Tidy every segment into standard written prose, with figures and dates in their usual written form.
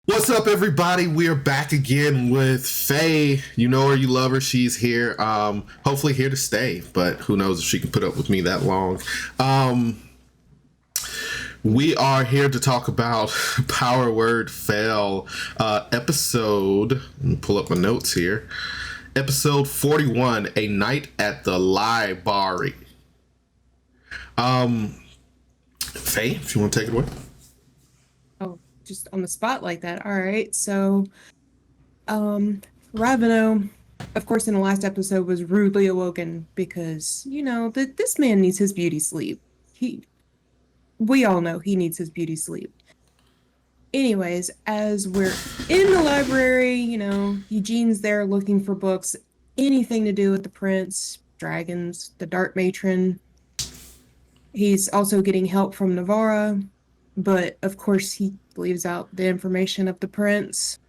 What's up, everybody? We are back again with Faye. You know her, you love her. She's here. Hopefully here to stay, but who knows if she can put up with me that long. We are here to talk about Power Word Fail episode. Let me pull up my notes here. Episode 41, A Night at the Library. Faye, if you want to take it away. Oh, just on the spot like that. All right. So, Ravino, of course, in the last episode was rudely awoken because, this man needs his beauty sleep. We all know he needs his beauty sleep. Anyways, as we're in the library, Eugene's there looking for books, anything to do with the prince, dragons, the dark matron. He's also getting help from Navarra, but of course he leaves out the information of the prince.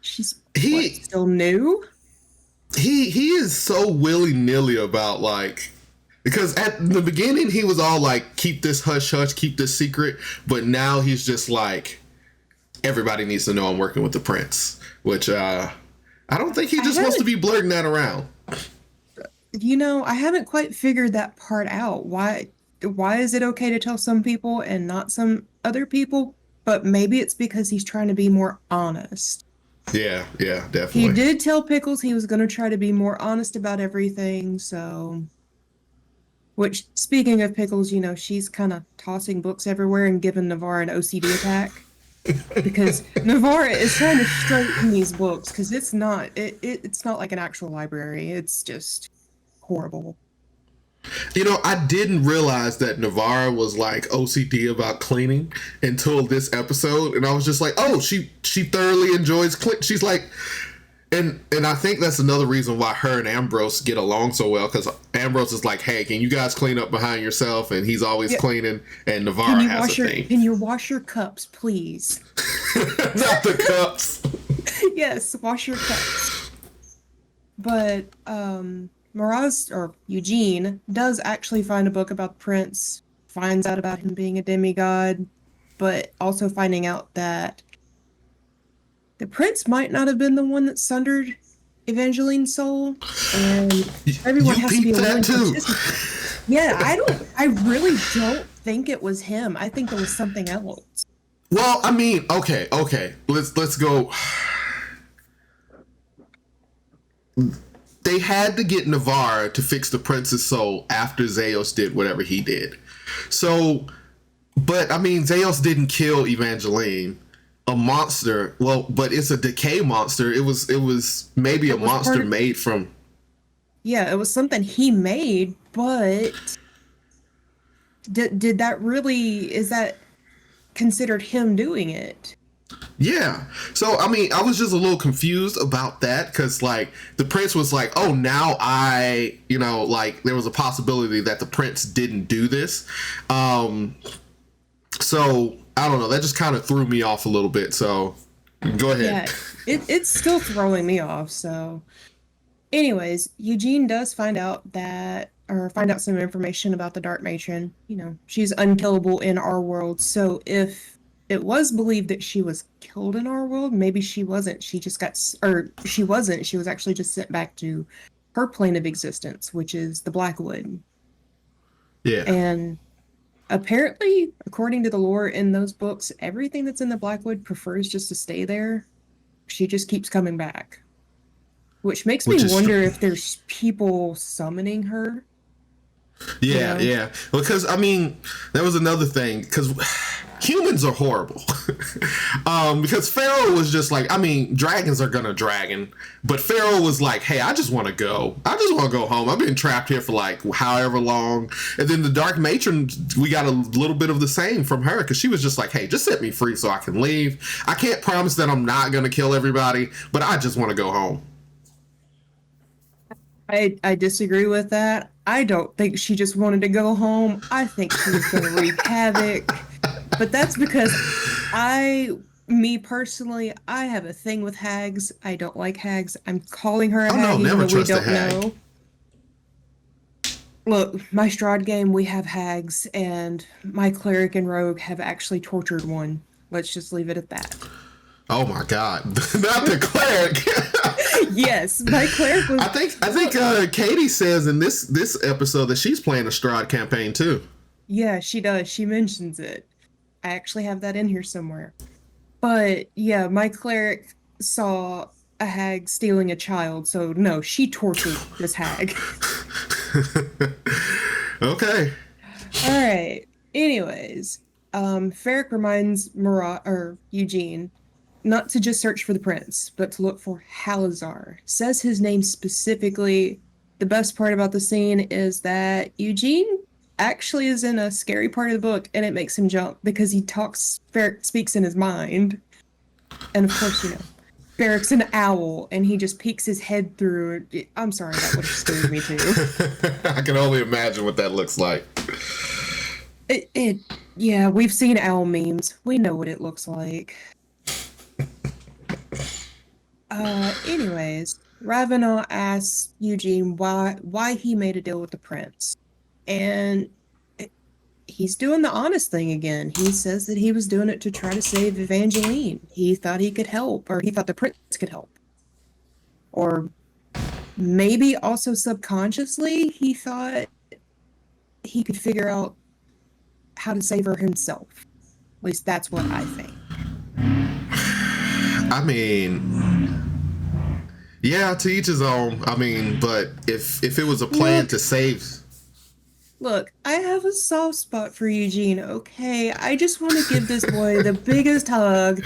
She's still new. He is so willy-nilly about, like, because at the beginning he was all like, keep this hush hush, keep this secret, but now he's just like, everybody needs to know I'm working with the prince, which I don't think he just wants to be blurting that around. I haven't quite figured that part out. Why is it okay to tell some people and not some other people? But maybe it's because he's trying to be more honest. Yeah, definitely. He did tell Pickles he was going to try to be more honest about everything, so... Which, speaking of Pickles, she's kind of tossing books everywhere and giving Navarre an OCD attack. Because Navarre is trying to straighten these books, because it's not like an actual library. It's just horrible. I didn't realize that Navarra was like OCD about cleaning until this episode, and I was just like, oh, she thoroughly enjoys clean. She's like, and I think that's another reason why her and Ambrose get along so well, because Ambrose is like, hey, can you guys clean up behind yourself? And he's always cleaning, and Navarra has a thing. Can you wash your cups, please? Not the cups. Yes, wash your cups. But Miraz, or Eugene, does actually find a book about the prince, finds out about him being a demigod, but also finding out that the prince might not have been the one that sundered Evangeline's soul, and everyone has to be willing to. Yeah, I really don't think it was him. I think it was something else. Well, I mean, okay. Let's go. They had to get Navarre to fix the prince's soul after Zeus did whatever he did. So, but I mean, Zeus didn't kill Evangeline, a monster. Well, but it's a decay monster. It was maybe a monster made from. Yeah, it was something he made, but did that really, is that considered him doing it? Yeah. So, I mean, I was just a little confused about that because, like, the prince was like, oh, now there was a possibility that the prince didn't do this. So, I don't know. That just kind of threw me off a little bit. So, go ahead. Yeah, it's still throwing me off. So, anyways, Eugene does find out some information about the Dark Matron. She's unkillable in our world. So, if it was believed that she was killed in our world, maybe she wasn't. She wasn't. She was actually just sent back to her plane of existence, which is the Blackwood. Yeah. And apparently, according to the lore in those books, everything that's in the Blackwood prefers just to stay there. She just keeps coming back. Which makes me wonder if there's people summoning her. Yeah. Because, I mean, that was another thing. Because humans are horrible. Because Pharaoh was just like, I mean, dragons are gonna dragon. But Pharaoh was like, hey, I just want to go. I just want to go home. I've been trapped here for like however long. And then the Dark Matron, we got a little bit of the same from her. Because she was just like, hey, just set me free so I can leave. I can't promise that I'm not going to kill everybody. But I just want to go home. I disagree with that. I don't think she just wanted to go home. I think she was going to wreak havoc. But that's because me personally, I have a thing with hags. I don't like hags. I'm calling her a hag, even though we don't know. Look, my Strahd game, we have hags, and my cleric and rogue have actually tortured one. Let's just leave it at that. Oh my God! Not the cleric. Yes, my cleric was. I think Katie says in this episode that she's playing a Strahd campaign too. Yeah, she does. She mentions it. I actually have that in here somewhere. But yeah, my cleric saw a hag stealing a child, so no, she tortured this hag. Okay. All right. Anyways, Ferric reminds Murat or Eugene not to just search for the prince, but to look for Halazar. Says his name specifically. The best part about the scene is that Eugene actually is in a scary part of the book, and it makes him jump because Ferric speaks in his mind. And of course, Ferric's an owl, and he just peeks his head through. I'm sorry, that would have scared me too. I can only imagine what that looks like. Yeah, we've seen owl memes. We know what it looks like. Anyways, Ravenel asks Eugene why he made a deal with the prince. And he's doing the honest thing again. He says that he was doing it to try to save Evangeline. He thought he could help, or he thought the prince could help. Or maybe also subconsciously, he thought he could figure out how to save her himself. At least that's what I think. I mean, yeah, to each his own. I mean, but if it was a plan to save. Look, I have a soft spot for Eugene, okay? I just want to give this boy the biggest hug.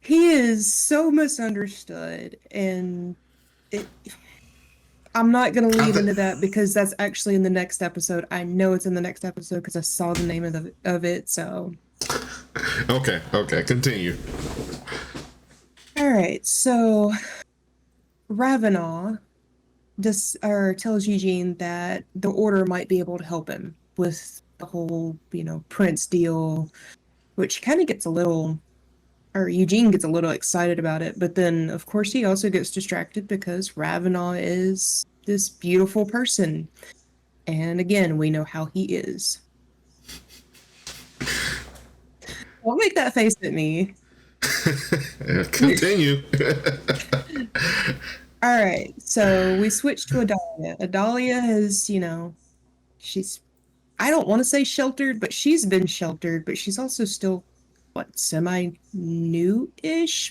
He is so misunderstood, and I'm not going to lead into that because that's actually in the next episode. I know it's in the next episode because I saw the name of it, so. Okay, continue. All right, so Ravenel tells Eugene that the Order might be able to help him with the whole, Prince deal, which kind of gets Eugene gets a little excited about it, but then, of course, he also gets distracted because Ravenel is this beautiful person. And again, we know how he is. Don't make that face at me. Continue. All right, so we switch to Adalia. Adalia has, she's, I don't want to say sheltered, but she's been sheltered, but she's also still, semi-new-ish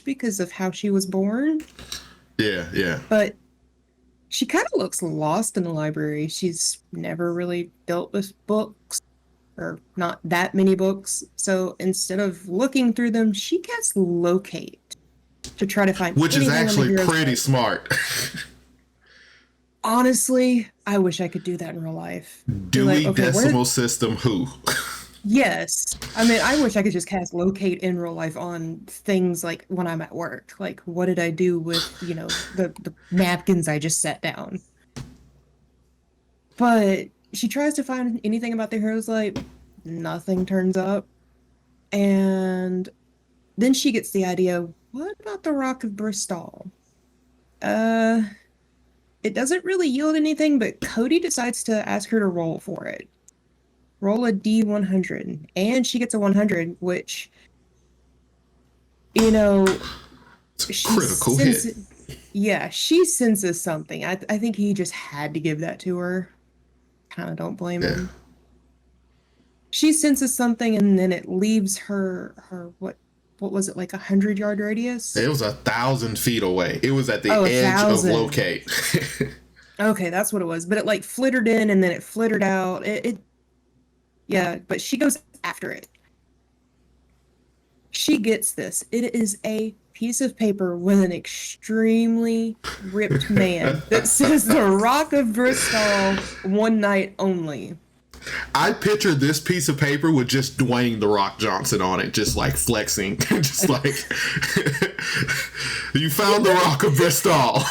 because of how she was born. Yeah. But she kind of looks lost in the library. She's never really dealt with books, or not that many books. So instead of looking through them, she casts locate to try to find which is actually pretty smart. Honestly, I wish I could do that in real life. Dewey Decimal System who? Yes. I mean, I wish I could just cast locate in real life on things like when I'm at work. Like, what did I do with, the napkins I just set down? But she tries to find anything about the hero's light. Nothing turns up. And then she gets the idea, what about the Rock of Bristol? It doesn't really yield anything, but Cody decides to ask her to roll for it. Roll a D100, and she gets a 100, which, it's a critical hit. Yeah, she senses something. I think he just had to give that to her. Kind of don't blame him. She senses something, and then it leaves her what was it, like 100-yard radius? It was 1,000 feet away. It was at the edge 1,000. Of locate. Okay, that's what it was. But it like flittered in and then it flittered out. Yeah, but she goes after it. She gets this. It is a piece of paper with an extremely ripped man that says the Rock of Bristol, one night only. I picture this piece of paper with just Dwayne "The Rock" Johnson on it, just like flexing, just like you found the Rock of Bristol.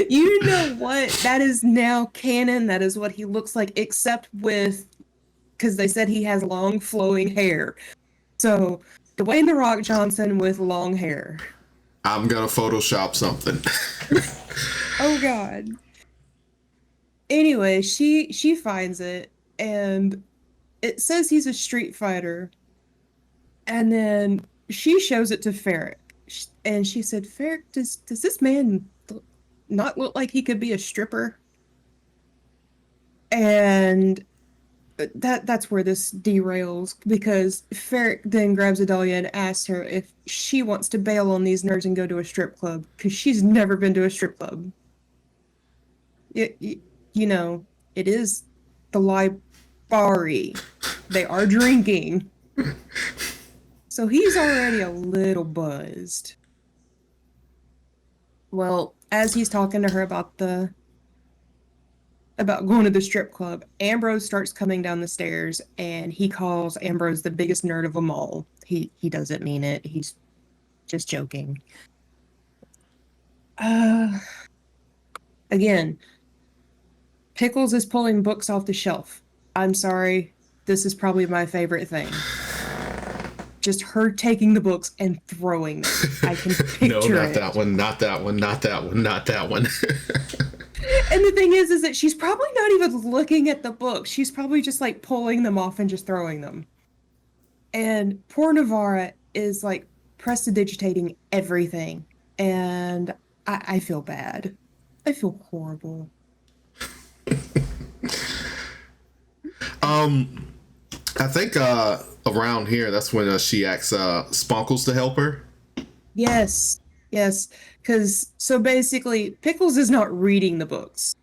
You know what? That is now canon. That is what he looks like, except because they said he has long flowing hair. So Dwayne "The Rock" Johnson with long hair. I'm gonna Photoshop something. Oh God. Anyway, she finds it. And it says he's a street fighter. And then she shows it to Ferric. And she said, Ferric, does this man not look like he could be a stripper? And that's where this derails, because Ferric then grabs Adalia and asks her if she wants to bail on these nerds and go to a strip club, because she's never been to a strip club. You know, it is the library. They are drinking. So he's already a little buzzed. Well, as he's talking to her about going to the strip club, Ambrose starts coming down the stairs, and he calls Ambrose the biggest nerd of them all. He doesn't mean it. He's just joking. Again, Pickles is pulling books off the shelf. I'm sorry. This is probably my favorite thing. Just her taking the books and throwing them. I can picture no, not it. that one, not that one, not that one, not that one. And the thing is that she's probably not even looking at the books. She's probably just like pulling them off and just throwing them. And poor Navarra is like prestidigitating everything. And I feel bad. I feel horrible. I think around here, that's when she asks Spunkles to help her. Yes, yes. Because so basically, Pickles is not reading the books.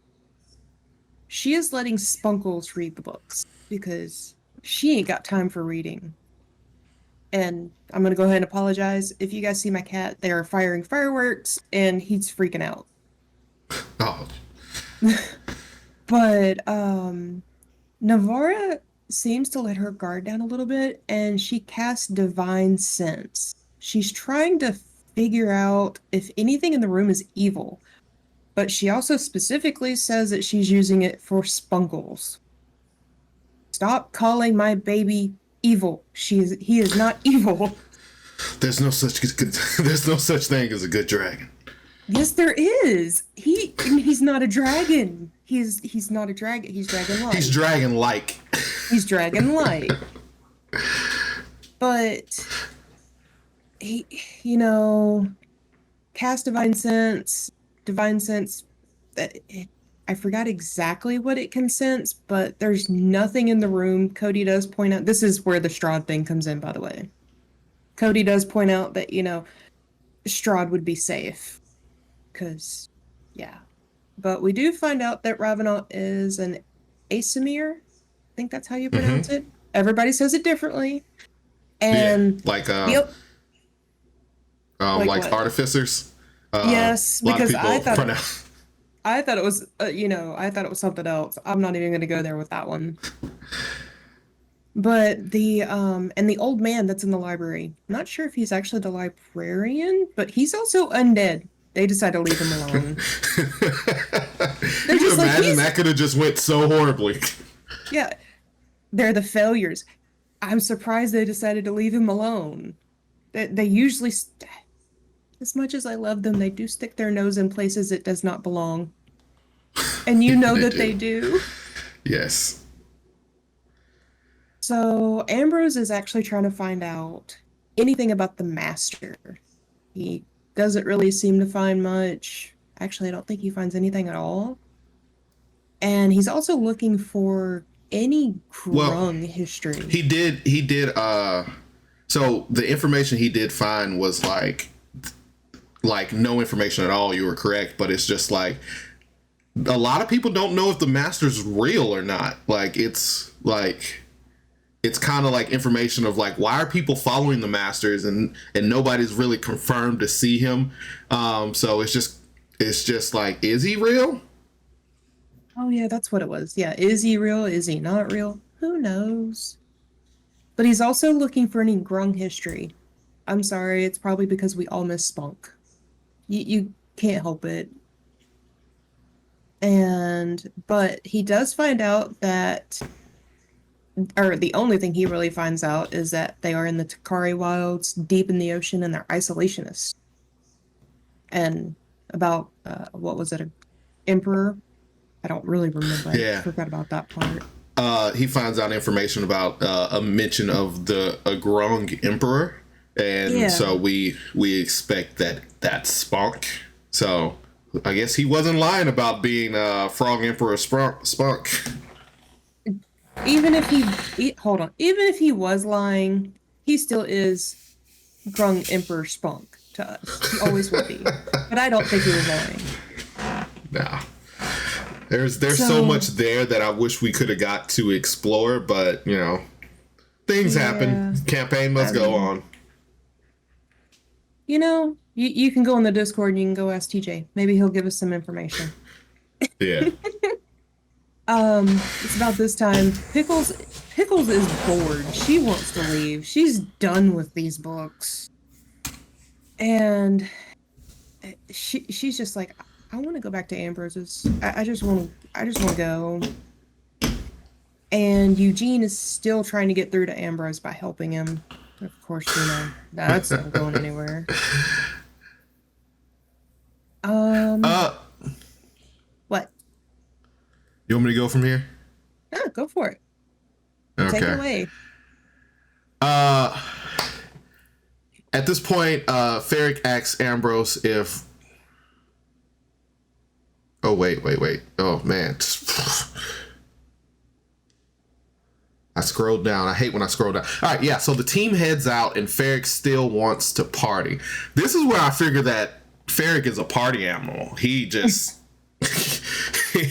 She is letting Spunkles read the books because she ain't got time for reading. And I'm going to go ahead and apologize. If you guys see my cat, they are firing fireworks and he's freaking out. Oh. But Navarra seems to let her guard down a little bit, and she casts Divine Sense. She's trying to figure out if anything in the room is evil, but she also specifically says that she's using it for Spunkles. Stop calling my baby evil. He is not evil. There's no such thing as a good dragon. Yes, there is. He's not a dragon. He's not a dragon. He's dragon-like. He's dragon-like. He's dragon-like. But he, cast Divine Sense. Divine Sense. I forgot exactly what it can sense, but there's nothing in the room. Cody does point out. This is where the Strahd thing comes in, by the way. Cody does point out that Strahd would be safe. Because, yeah. But we do find out that Ravenant is an Asimir. I think that's how you pronounce it. Everybody says it differently. And yep. Like artificers. Yes, because I thought it was I thought it was something else. I'm not even going to go there with that one. But the old man that's in the library, I'm not sure if he's actually the librarian, but he's also undead. They decide to leave him alone. Can you imagine that could have just went so horribly? Yeah. They're the failures. I'm surprised they decided to leave him alone. They usually, as much as I love them, they do stick their nose in places it does not belong. And you know that they do. Yes. So Ambrose is actually trying to find out anything about the master. He doesn't really seem to find much. Actually, I don't think he finds anything at all. And he's also looking for any grung history. He did so the information he did find was like no information at all. You were correct, but it's just like a lot of people don't know if the master's real or not. It's kind of like information of like, why are people following the masters and nobody's really confirmed to see him. So it's just like, is he real? Oh yeah, that's what it was. Yeah. Is he real? Is he not real? Who knows? But he's also looking for any grung history. I'm sorry. It's probably because we all miss Spunk. You can't help it. But he does find out that, or the only thing he really finds out is that they are in the Takari wilds, deep in the ocean, and they're isolationists. And about, what was it, an emperor? I don't really remember. Yeah. I forgot about that part. He finds out information about a mention of a grung emperor, and so we expect that that's Spunk. So I guess he wasn't lying about being Frog Emperor Spunk. Even if hold on, even if he was lying, he still is Grung Emperor Spunk to us. He always will be. But I don't think he was lying. Nah. There's so much there that I wish we could have got to explore, but things happen. Campaign must go on. You can go on the Discord and you can go ask TJ. Maybe he'll give us some information. Yeah. It's about this time. Pickles is bored. She wants to leave. She's done with these books. And she's just like, I want to go back to Ambrose's. I just want to go. And Eugene is still trying to get through to Ambrose by helping him. Of course, that's not going anywhere. What? You want me to go from here? Yeah, go for it. Okay. Take it away. At this point, Ferric asks Ambrose if... Oh, wait. Oh, man. I scrolled down. I hate when I scroll down. All right, yeah, so the team heads out, and Ferric still wants to party. This is where I figure that Ferric is a party animal. He just...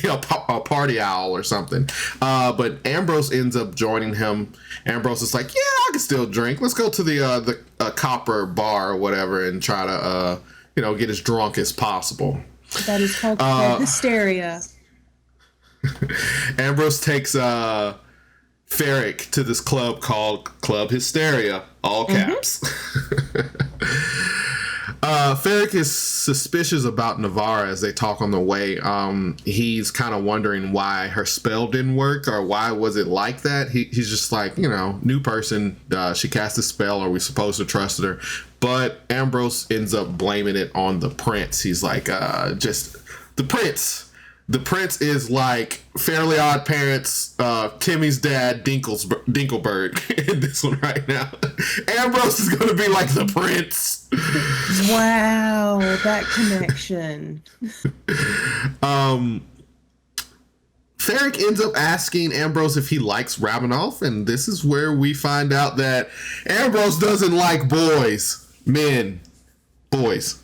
a party owl or something. But Ambrose ends up joining him. Ambrose is like, yeah, I can still drink. Let's go to the copper bar or whatever and try to, get as drunk as possible. That is called hysteria. Ambrose takes Ferric to this club called Club Hysteria, all caps. Ferric is suspicious about Navarra as they talk on the way. He's kind of wondering why her spell didn't work or why was it like that. He's just like, new person. She cast a spell. Are we supposed to trust her? But Ambrose ends up blaming it on the prince. He's like, just the prince. The prince is like Fairly Odd Parents, Timmy's dad, Dinkelberg in this one right now. Ambrose is going to be like the prince. Wow, that connection. Ferric ends up asking Ambrose if he likes Rabinoff, and this is where we find out that Ambrose doesn't like boys. Boys.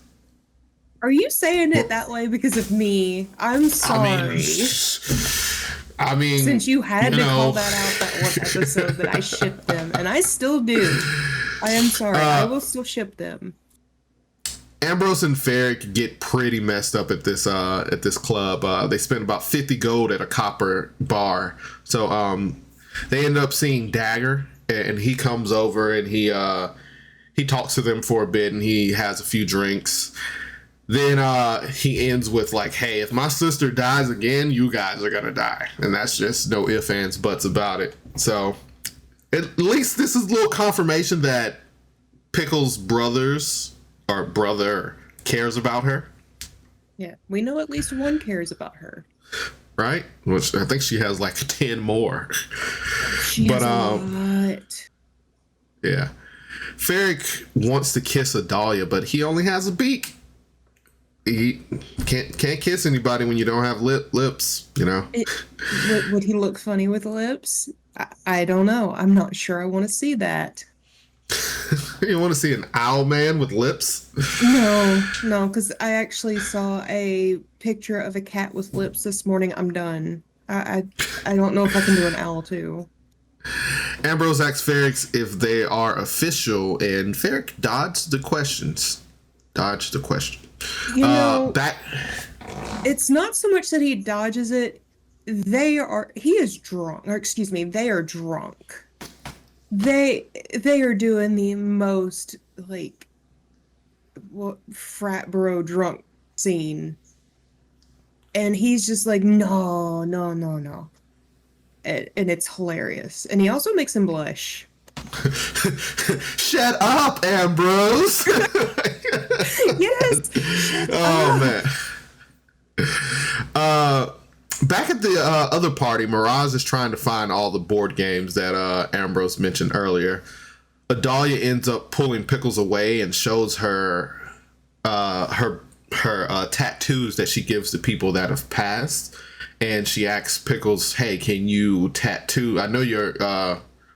Are you saying it that way because of me? I'm sorry. I mean, since you had to call that out that one episode that I shipped them, and I still do. I am sorry. I will still ship them. Ambrose and Ferric get pretty messed up at this club. They spend about 50 gold at a copper bar. So they end up seeing Dagger, and he comes over and he talks to them for a bit, and he has a few drinks. Then he ends with like, hey, if my sister dies again, you guys are going to die. And that's just no ifs, ands, buts about it. So at least this is a little confirmation that Pickle's brother cares about her. Yeah, we know at least one cares about her. Right? Which I think she has like 10 more. She has a lot. Yeah. Ferric wants to kiss Adalia, but he only has a beak. He can't kiss anybody when you don't have lips, Would he look funny with lips? I don't know. I'm not sure I want to see that. You want to see an owl man with lips? No, because I actually saw a picture of a cat with lips this morning. I'm done. I don't know if I can do an owl too. Ambrose asks Ferric if they are official, and Ferric dodged the question. It's not so much that he dodges it. They are drunk. They are doing the most like frat bro drunk scene. And he's just like, no. And it's hilarious. And he also makes him blush. Shut up, Ambrose. Yes. Man. Back at the other party, Miraz is trying to find all the board games that Ambrose mentioned earlier. Adalia ends up pulling Pickles away and shows her her tattoos that she gives to people that have passed. And she asks Pickles, "Hey, can you tattoo? I know you're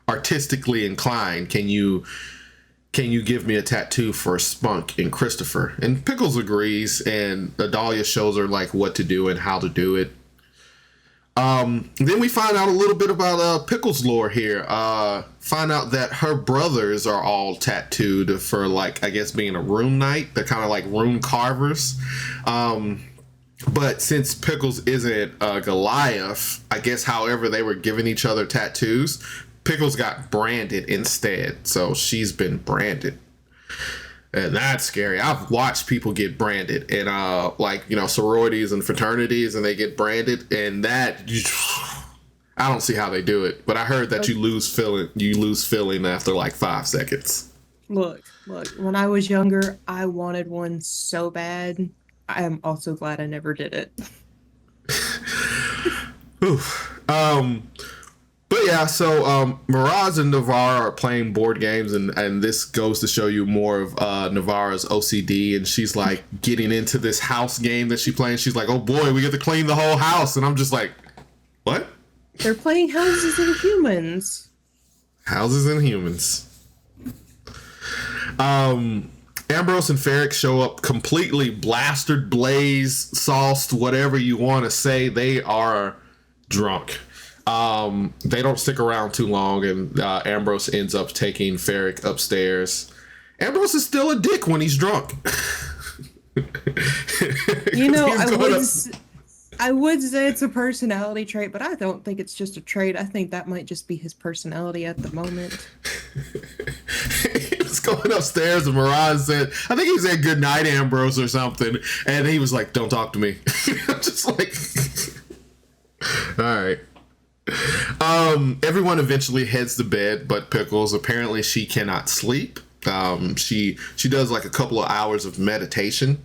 artistically inclined. Can you give me a tattoo for Spunk and Christopher?" And Pickles agrees, and Adalia shows her like what to do and how to do it. Then we find out a little bit about Pickles' lore here. Find out that her brothers are all tattooed for, like, I guess being a rune knight. They're kind of like rune carvers. But since Pickles isn't Goliath, I guess however they were giving each other tattoos, Pickles got branded instead. So she's been branded. And that's scary. I've watched people get branded in like, you know, sororities and fraternities, and they get branded, and that I don't see how they do it. But I heard that you lose feeling after like 5 seconds. Look, when I was younger, I wanted one so bad. I am also glad I never did it. Oof. But yeah, so Miraz and Navarre are playing board games, and this goes to show you more of Navarre's OCD, and she's like getting into this house game that she's playing. She's like, "Oh boy, we get to clean the whole house," and I'm just like, "What?" They're playing Houses and Humans. Houses and Humans. Ambrose and Ferric show up completely blastered, blazed, sauced, whatever you want to say. They are drunk. They don't stick around too long, and Ambrose ends up taking Ferric upstairs. Ambrose is still a dick when he's drunk. You know, I would say it's a personality trait, but I don't think it's just a trait. I think that might just be his personality at the moment. He was going upstairs, and Miraz said, I think he said "Good night, Ambrose" or something, and he was like, "Don't talk to me." I'm just like, all right. Everyone eventually heads to bed, but Pickles, apparently she cannot sleep. She does like a couple of hours of meditation,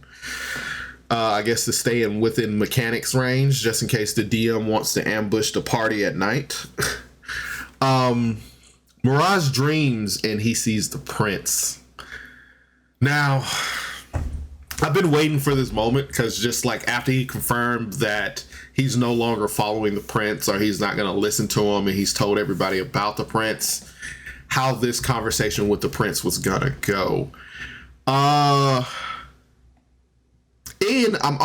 I guess to stay within mechanics range, just in case the DM wants to ambush the party at night. Mirage dreams and he sees the prince. Now, I've been waiting for this moment, because just like after he confirmed that he's no longer following the prince, or he's not going to listen to him, and he's told everybody about the prince, how this conversation with the prince was going to go. And I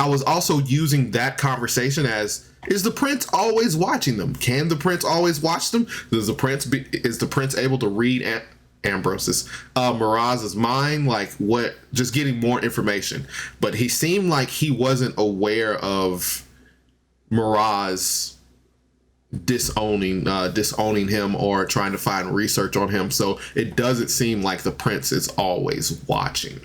was also using that conversation as, is the prince always watching them? Can the prince always watch them? Is the prince able to read Ambrose's, Miraz's mind? Like, what? Just getting more information. But he seemed like he wasn't aware of Miraz disowning him or trying to find research on him. So it doesn't seem like the prince is always watching.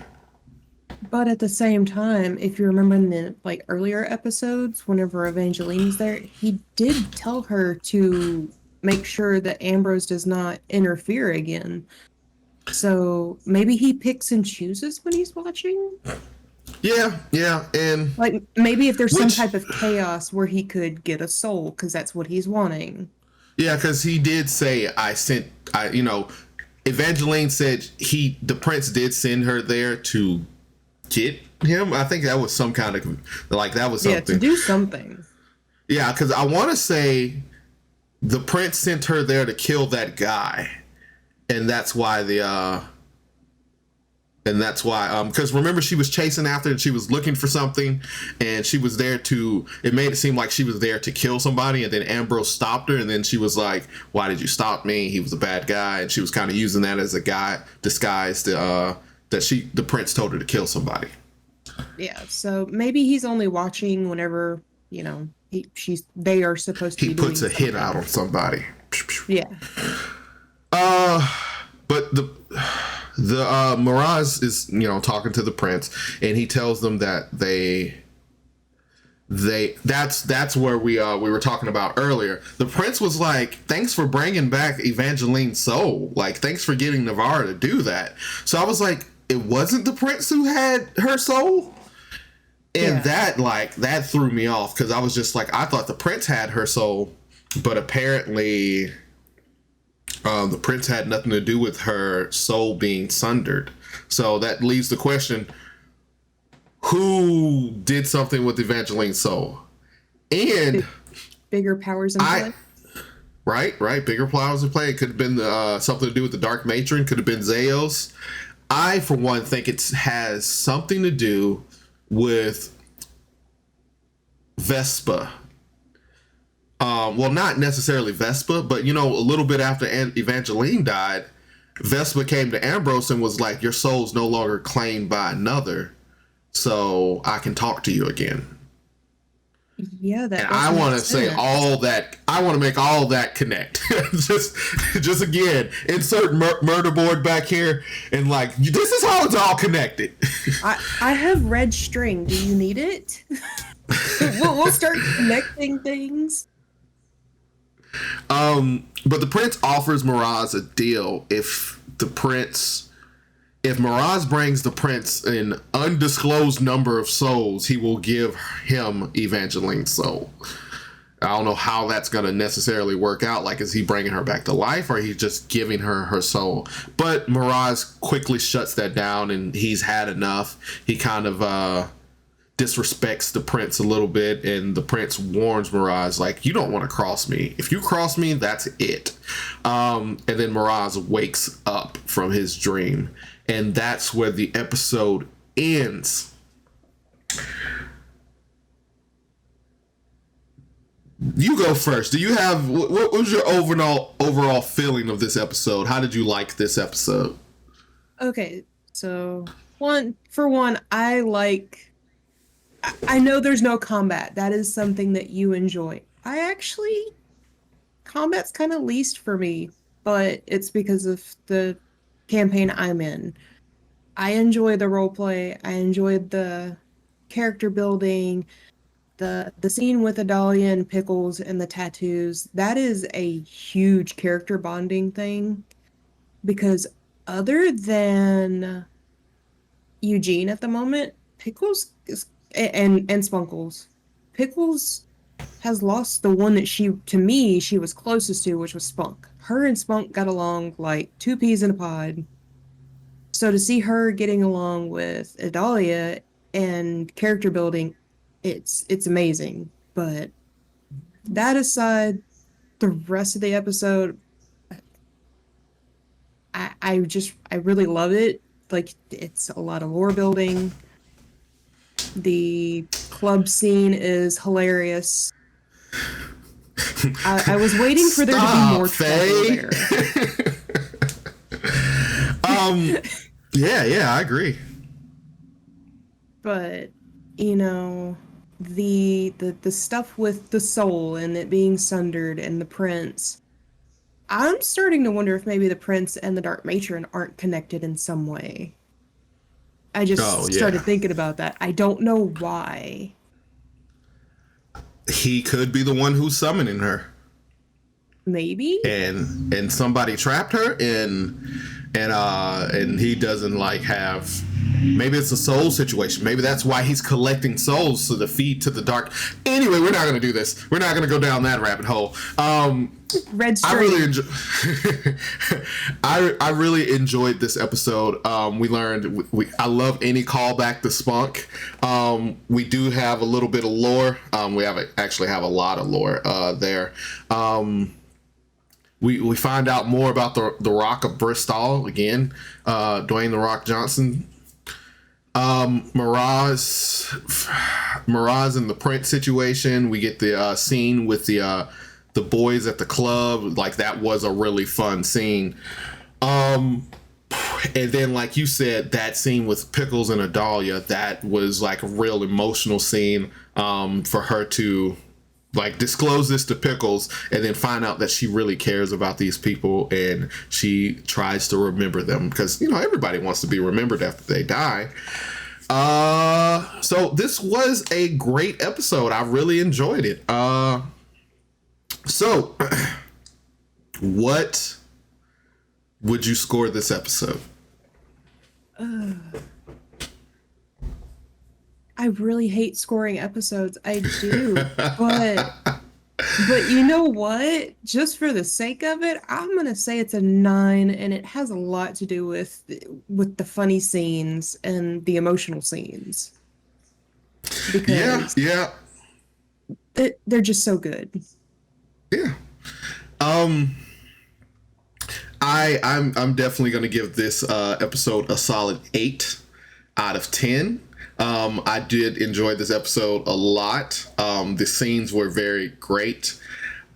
But at the same time, if you remember in the like earlier episodes, whenever Evangeline was there, he did tell her to make sure that Ambrose does not interfere again. So maybe he picks and chooses when he's watching. Yeah, and like maybe if there's some type of chaos where he could get a soul, because that's what he's wanting. Yeah, because he did say, Evangeline said the prince did send her there to get him. I think that was some kind of, like, that was something. Yeah, to do something. Yeah, because I want to say the prince sent her there to kill that guy. And that's why because remember, she was chasing after and she was looking for something, and she was there it made it seem like she was there to kill somebody, and then Ambrose stopped her, and then she was like, "Why did you stop me? He was a bad guy." And she was kind of using that as a guy disguise that the prince told her to kill somebody. Yeah, so maybe he's only watching whenever, they are supposed to be doing puts a hit out on somebody. Yeah. But the Miraz is, talking to the prince, and he tells them that that's where we were talking about earlier. The prince was like, "Thanks for bringing back Evangeline's soul. Like, thanks for getting Navarre to do that." So I was like, it wasn't the prince who had her soul? And that threw me off, because I was just like, I thought the prince had her soul, but apparently The prince had nothing to do with her soul being sundered. So that leaves the question, who did something with Evangeline's soul? And bigger powers in play. Right. Bigger powers in play. It could have been something to do with the Dark Matron. Could have been Zeos. I, for one, think it has something to do with Vespa. Well, not necessarily Vespa, but, a little bit after Evangeline died, Vespa came to Ambrose and was like, your soul's no longer claimed by another, so I can talk to you again. Yeah, that. And I want to say all that. I want to make all that connect. just again, insert murder board back here, and like this is how it's all connected. I have red string. Do you need it? we'll start connecting things. But the prince offers Miraz a deal if Miraz brings the prince an undisclosed number of souls, he will give him Evangeline's soul. I don't know how that's going to necessarily work out. Like, is he bringing her back to life, or he's just giving her soul? But Miraz quickly shuts that down, and he's had enough. He kind of disrespects the prince a little bit, and the prince warns Miraz, like, you don't want to cross me. If you cross me, that's it. And then Miraz wakes up from his dream. And that's where the episode ends. You go first. Do you have what was your overall feeling of this episode? How did you like this episode? Okay, so for one, I know there's no combat. That is something that you enjoy. Combat's kind of least for me, but it's because of the campaign I'm in. I enjoy the roleplay. I enjoyed the character building, the scene with Adalia and Pickles and the tattoos. That is a huge character bonding thing, because other than Eugene at the moment, Pickles is, and Spunkles, Pickles has lost the one that she was closest to, which was Spunk. Her and Spunk got along like two peas in a pod. So to see her getting along with Adalia and character building, it's amazing. But that aside, the rest of the episode, I really love it. Like, it's a lot of lore building. The club scene is hilarious. I was waiting for there to be more trouble there. Yeah, I agree. But, the stuff with the soul and it being sundered and the prince, I'm starting to wonder if maybe the prince and the Dark Matron aren't connected in some way. I just started thinking about that. I don't know why. He could be the one who's summoning her. Maybe. And somebody trapped her, and he doesn't have. Maybe it's a soul situation. Maybe that's why he's collecting souls to feed to the dark. Anyway, we're not going to do this. We're not going to go down that rabbit hole. Red string. I really enjoyed this episode. We learned. I love any callback to Spunk. We do have a little bit of lore. We actually have a lot of lore there. We find out more about the Rock of Bristol again. Dwayne the Rock Johnson. Miraz and the Prince situation. We get the scene with the boys at the club. Like, that was a really fun scene. And then, like you said, that scene with Pickles and Adalia, that was like a real emotional scene for her to disclose this to Pickles and then find out that she really cares about these people and she tries to remember them, because everybody wants to be remembered after they die. So this was a great episode. I really enjoyed it. So what would you score this episode? I really hate scoring episodes. I do, but But you know what? Just for the sake of it, I'm gonna say it's a 9, and it has a lot to do with the funny scenes and the emotional scenes Yeah, because yeah, they're just so good. yeah. Um, I'm definitely gonna give this episode a solid 8 out of 10. I did enjoy this episode a lot. The scenes were very great.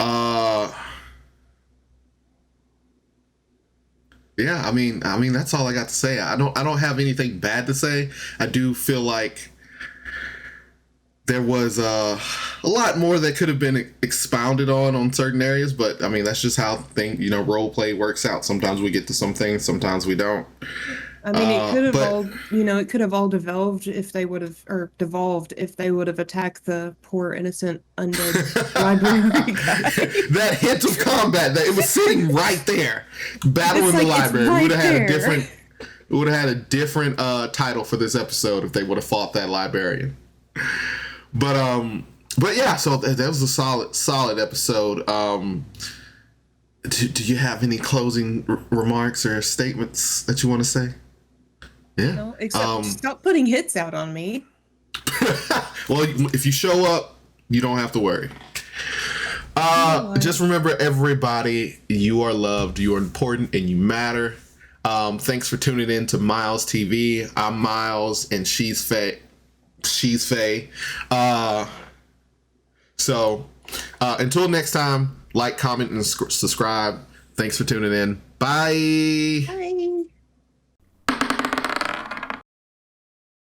Uh, yeah, I mean that's all I got to say. I don't have anything bad to say. I do feel like there was a lot more that could have been expounded on certain areas, but I mean that's just how role play works out. Sometimes we get to some things, sometimes we don't. I mean, it could have But all, it could have all devolved if they would have, or devolved if they would have attacked the poor innocent undead library guy. that hint of combat that it was sitting right there, battle It's in the like it's library. We right would have had a there. different, we would have had a different title for this episode if they would have fought that librarian. But but yeah, so that was a solid episode. Do you have any closing remarks or statements that you want to say? Yeah. No, except stop putting hits out on me. Well, if you show up, you don't have to worry. Just remember, everybody, you are loved, you are important, and you matter. Thanks for tuning in to Miles TV. I'm Miles, and she's Faye. She's Faye. So until next time, like, comment, and subscribe. Thanks for tuning in. Bye. Bye.